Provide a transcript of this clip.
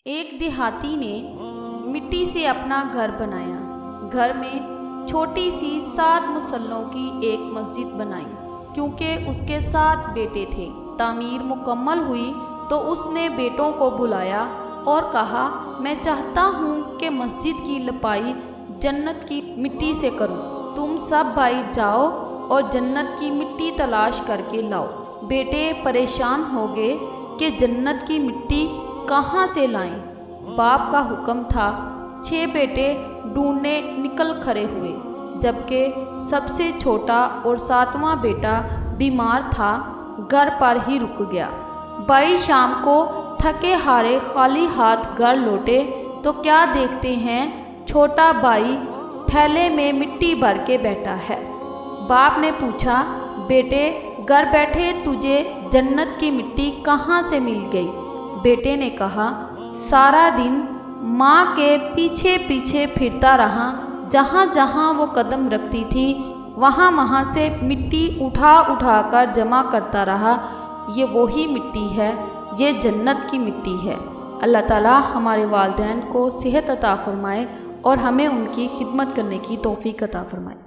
ایک دیہاتی نے مٹی سے اپنا گھر بنایا۔ گھر میں چھوٹی سی 7 مسلوں کی ایک مسجد بنائی کیونکہ اس کے 7 بیٹے تھے۔ تعمیر مکمل ہوئی تو اس نے بیٹوں کو بلایا اور کہا، میں چاہتا ہوں کہ مسجد کی لپائی جنت کی مٹی سے کروں۔ تم سب بھائی جاؤ اور جنت کی مٹی تلاش کر کے لاؤ۔ بیٹے پریشان ہو گئے کہ جنت کی مٹی کہاں سے لائیں۔ باپ کا حکم تھا۔ 6 بیٹے ڈھونڈنے نکل کھڑے ہوئے، جبکہ سب سے چھوٹا اور 7واں بیٹا بیمار تھا، گھر پر ہی رک گیا۔ بھائی شام کو تھکے ہارے خالی ہاتھ گھر لوٹے تو کیا دیکھتے ہیں، چھوٹا بھائی تھیلے میں مٹی بھر کے بیٹھا ہے۔ باپ نے پوچھا، بیٹے گھر بیٹھے تجھے جنت کی مٹی کہاں سے مل گئی؟ بیٹے نے کہا، سارا دن ماں کے پیچھے پیچھے پھرتا رہا، جہاں جہاں وہ قدم رکھتی تھی وہاں سے مٹی اٹھا اٹھا کر جمع کرتا رہا۔ یہ وہی مٹی ہے، یہ جنت کی مٹی ہے۔ اللہ تعالیٰ ہمارے والدین کو صحت عطا فرمائے اور ہمیں ان کی خدمت کرنے کی توفیق عطا فرمائے۔